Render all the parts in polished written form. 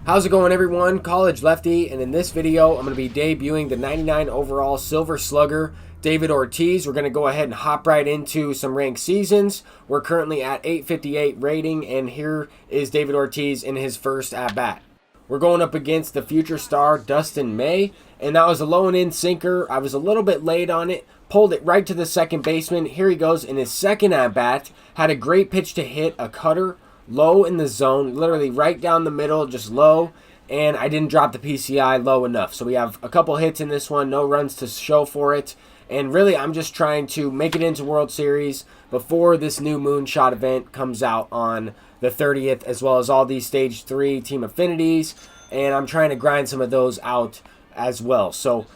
How's it going, everyone? College Lefty, and in this video I'm going to be debuting the 99 overall Silver Slugger David Ortiz. We're going to go ahead and hop right into some ranked seasons. We're currently at 858 rating, and here is David Ortiz in his first at-bat. We're going up against the future star Dustin May, and that was a low and in sinker. I was a little bit late on it, pulled it right to the second baseman. Here he goes in his second at-bat. Had a great pitch to hit, a cutter, low in the zone, literally right down the middle, just low, and I didn't drop the PCI low enough. So we have a couple hits in this one, no runs to show for it, and really I'm just trying to make it into World Series before this new Moonshot event comes out on the 30th, as well as all these Stage 3 team affinities, and I'm trying to grind some of those out as well. So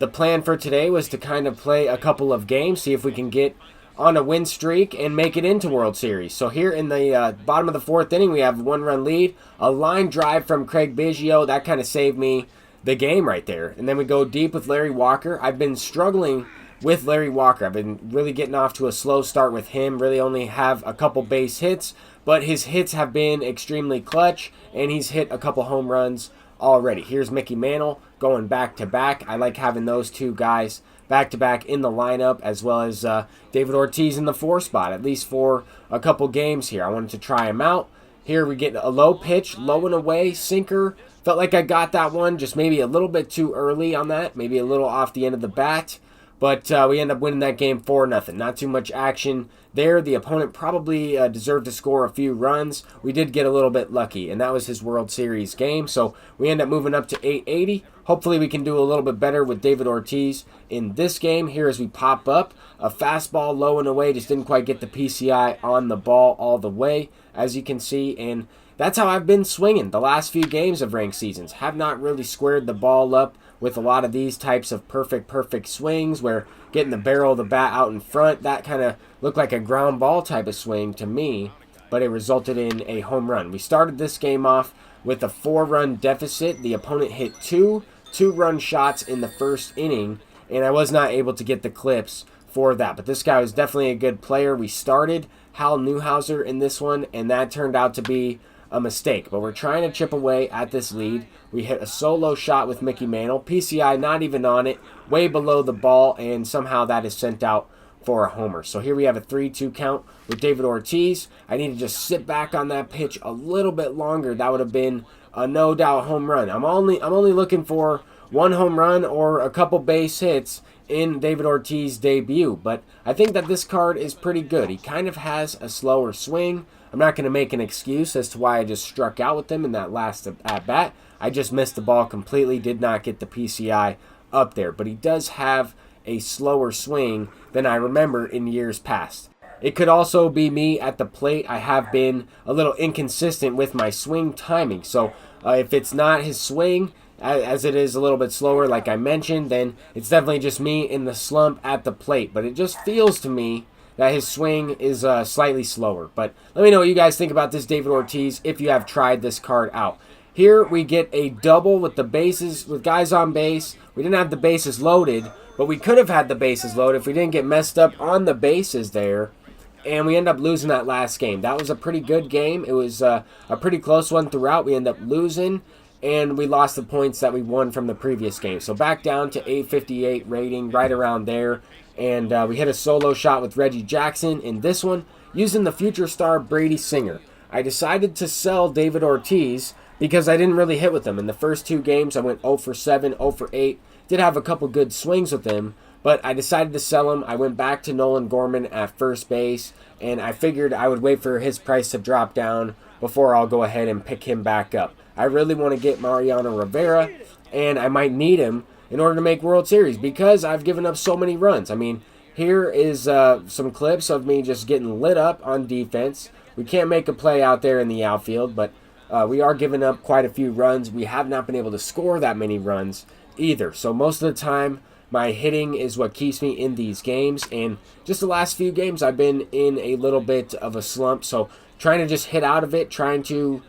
the plan for today was to kind of play a couple of games, see if we can get on a win streak and make it into World Series. So here in the bottom of the fourth inning, we have a one-run lead, a line drive from Craig Biggio. That kind of saved me the game right there. And then we go deep with Larry Walker. I've been struggling with Larry Walker. I've been really getting off to a slow start with him, really only have a couple base hits, but his hits have been extremely clutch, and he's hit a couple home runs already. Here's Mickey Mantle going back-to-back. I like having those two guys back-to-back in the lineup, as well as David Ortiz in the 4 spot, at least for a couple games here. I wanted to try him out. Here we get a low pitch, low and away, sinker. Felt like I got that one, just maybe a little bit too early on that, maybe a little off the end of the bat. But we end up winning that game 4-0. Not too much action there. The opponent probably deserved to score a few runs. We did get a little bit lucky, and that was his World Series game. So we end up moving up to 880. Hopefully we can do a little bit better with David Ortiz in this game. Here as we pop up, a fastball low and away. Just didn't quite get the PCI on the ball all the way, as you can see. And that's how I've been swinging the last few games of ranked seasons. Have not really squared the ball up with a lot of these types of perfect swings where getting the barrel of the bat out in front, that kind of looked like a ground ball type of swing to me, but it resulted in a home run. We started this game off with a 4-run deficit. The opponent hit two 2-run shots in the first inning, and I was not able to get the clips for that. But this guy was definitely a good player. We started Hal Newhouser in this one, and that turned out to be a mistake, but we're trying to chip away at this lead. We hit a solo shot with Mickey Mantle, PCI not even on it, way below the ball, and somehow that is sent out for a homer. So here we have a 3-2 count with David Ortiz. I need to just sit back on that pitch a little bit longer. That would have been a no doubt home run. I'm only looking for one home run or a couple base hits in David Ortiz's debut, but I think that this card is pretty good. He kind of has a slower swing. I'm not going to make an excuse as to why I just struck out with him in that last at-bat. I just missed the ball completely, did not get the PCI up there. But he does have a slower swing than I remember in years past. It could also be me at the plate. I have been a little inconsistent with my swing timing. So if it's not his swing, as it is a little bit slower like I mentioned, then it's definitely just me in the slump at the plate. But it just feels to me that his swing is slightly slower. But let me know what you guys think about this David Ortiz if you have tried this card out. Here we get a double with the bases, with guys on base. We didn't have the bases loaded, but we could have had the bases loaded if we didn't get messed up on the bases there. And we end up losing that last game. That was a pretty good game. It was a pretty close one throughout. We end up losing, and we lost the points that we won from the previous game. So back down to 858 rating, right around there. And we hit a solo shot with Reggie Jackson in this one, using the future star Brady Singer. I decided to sell David Ortiz because I didn't really hit with him. In the first 2 games, I went 0 for 7, 0 for 8. Did have a couple good swings with him, but I decided to sell him. I went back to Nolan Gorman at first base, and I figured I would wait for his price to drop down before I'll go ahead and pick him back up. I really want to get Mariano Rivera, and I might need him in order to make World Series because I've given up so many runs. I mean, here is some clips of me just getting lit up on defense. We can't make a play out there in the outfield, but we are giving up quite a few runs. We have not been able to score that many runs either. So most of the time, my hitting is what keeps me in these games. And just the last few games, I've been in a little bit of a slump. So trying to just hit out of it, trying to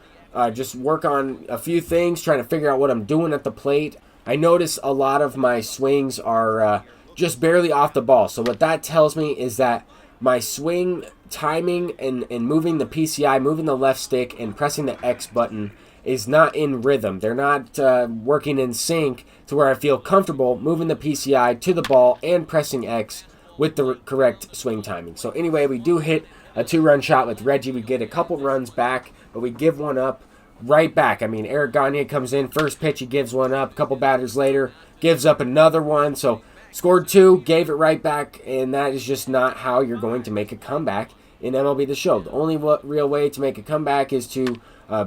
just work on a few things, trying to figure out what I'm doing at the plate. I notice a lot of my swings are just barely off the ball. So what that tells me is that my swing timing and moving the PCI, moving the left stick, and pressing the X button is not in rhythm. They're not working in sync to where I feel comfortable moving the PCI to the ball and pressing X with the correct swing timing. So anyway, we do hit a 2-run shot with Reggie. We get a couple runs back, but we give one up right back. I mean, Eric Gagne comes in, first pitch, he gives one up. A couple batters later, gives up another one. So scored 2, gave it right back, and that is just not how you're going to make a comeback in MLB The Show. The only real way to make a comeback is to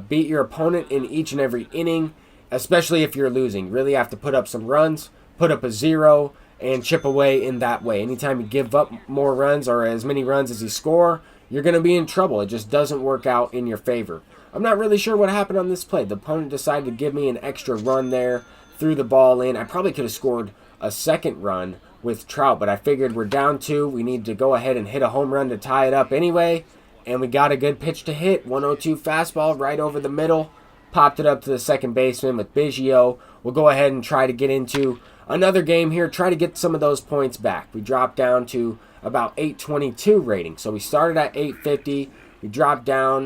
beat your opponent in each and every inning, especially if you're losing. Really have to put up some runs, put up a 0, and chip away in that way. Anytime you give up more runs or as many runs as you score, you're going to be in trouble. It just doesn't work out in your favor. I'm not really sure what happened on this play. The opponent decided to give me an extra run there, threw the ball in. I probably could have scored a second run with Trout, but I figured we're down 2. We need to go ahead and hit a home run to tie it up anyway. And we got a good pitch to hit. 102 fastball right over the middle. Popped it up to the second baseman with Biggio. We'll go ahead and try to get into another game here. Try to get some of those points back. We dropped down to about 822 rating. So we started at 850. We dropped down.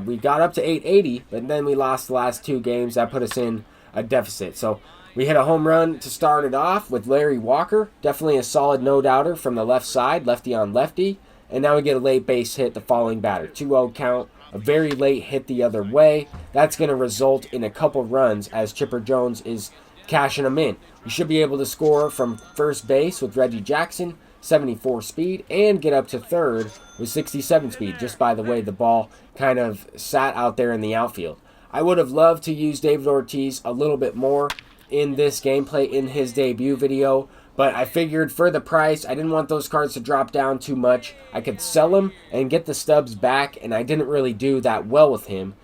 We got up to 880, but then we lost the last 2 games. That put us in a deficit. So we hit a home run to start it off with Larry Walker. Definitely a solid no-doubter from the left side, lefty on lefty. And now we get a late base hit, the following batter. 2-0 count, a very late hit the other way. That's going to result in a couple runs as Chipper Jones is cashing them in. We should be able to score from first base with Reggie Jackson, 74 speed, and get up to third with 67 speed, just by the way the ball kind of sat out there in the outfield. I would have loved to use David Ortiz a little bit more in this gameplay in his debut video, but I figured for the price, I didn't want those cards to drop down too much. I could sell them and get the stubs back, and I didn't really do that well with him,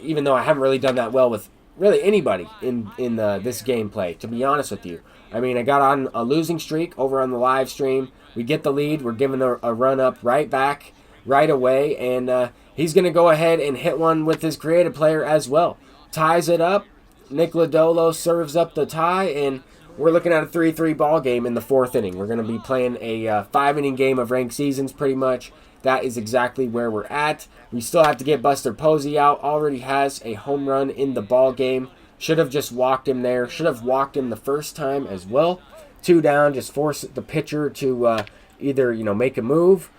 even though I haven't really done that well with really anybody in this gameplay, to be honest with you. I mean, I got on a losing streak over on the live stream. We get the lead. We're giving a run up right back right away, and he's going to go ahead and hit one with his creative player as well. Ties it up. Nick Lodolo serves up the tie, and we're looking at a 3-3 ball game in the 4th inning. We're going to be playing a 5-inning game of ranked seasons pretty much. That is exactly where we're at. We still have to get Buster Posey out. Already has a home run in the ball game. Should have just walked him there. Should have walked him the first time as well. 2 down, just force the pitcher to either make a move,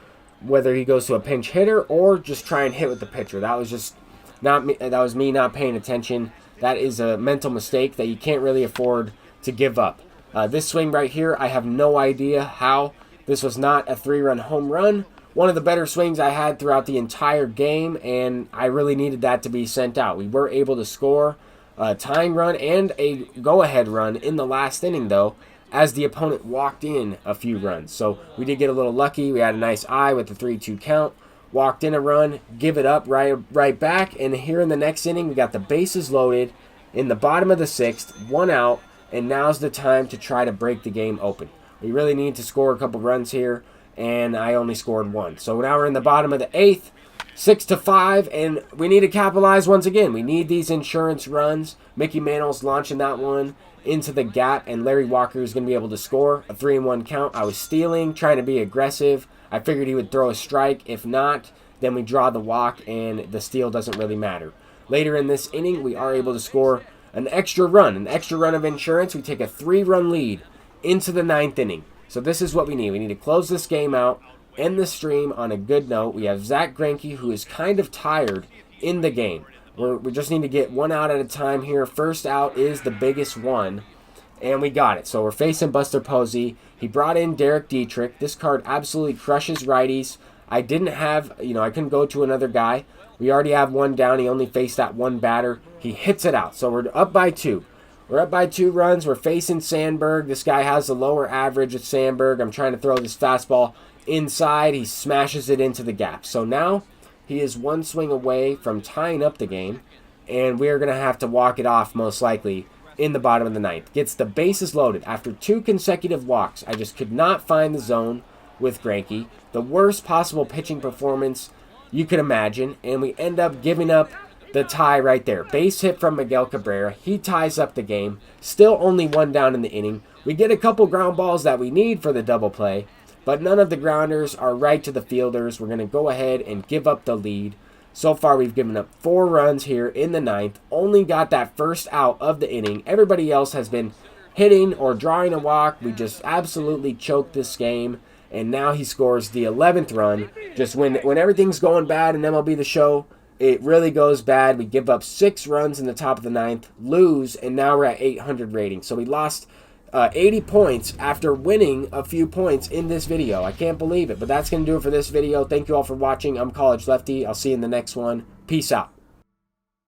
whether he goes to a pinch hitter or just try and hit with the pitcher. That was just not me. That was me not paying attention. That is a mental mistake that you can't really afford to give up. This swing right here, I have no idea how this was not a 3-run home run. One of the better swings I had throughout the entire game, and I really needed that to be sent out. We were able to score a tying run and a go-ahead run in the last inning, though, as the opponent walked in a few runs. So we did get a little lucky. We had a nice eye with the 3-2 count. Walked in a run, give it up right back, and here in the next inning, we got the bases loaded in the bottom of the 6th, 1 out, and now's the time to try to break the game open. We really need to score a couple runs here, and I only scored 1. So now we're in the bottom of the 8th, 6-5, and we need to capitalize once again. We need these insurance runs. Mickey Mantle's launching that one into the gap, and Larry Walker is going to be able to score a 3-1 count. I was stealing, trying to be aggressive. I figured he would throw a strike. If not, then we draw the walk, and the steal doesn't really matter. Later in this inning, we are able to score an extra run of insurance. We take a 3-run lead into the 9th inning. So this is what we need. We need to close this game out, end the stream on a good note. We have Zach Greinke, who is kind of tired in the game. We just need to get 1 out at a time here. First out is the biggest one, and we got it. So we're facing Buster Posey. He brought in Derek Dietrich. This card absolutely crushes righties. I didn't have, I couldn't go to another guy. We already have 1 down. He only faced that 1 batter. He hits it out. So we're up by 2. We're up by 2 runs. We're facing Sandberg. This guy has the lower average of Sandberg. I'm trying to throw this fastball inside. He smashes it into the gap. So now he is 1 swing away from tying up the game, and we're going to have to walk it off most likely in the bottom of the 9th. Gets the bases loaded after 2 consecutive walks. I just could not find the zone with Greinke. The worst possible pitching performance you could imagine, and we end up giving up the tie right there. Base hit from Miguel Cabrera. He ties up the game. Still only 1 down in the inning. We get a couple ground balls that we need for the double play, but none of the grounders are right to the fielders. We're going to go ahead and give up the lead. So far, we've given up 4 runs here in the 9th. Only got that first out of the inning. Everybody else has been hitting or drawing a walk. We just absolutely choked this game. And now he scores the 11th run. Just when everything's going bad in MLB The Show, it really goes bad. We give up 6 runs in the top of the 9th, lose, and now we're at 800 rating. So we lost 80 points after winning a few points in this video. I can't believe it, but that's going to do it for this video. Thank you all for watching. I'm College Lefty. I'll see you in the next one. Peace out.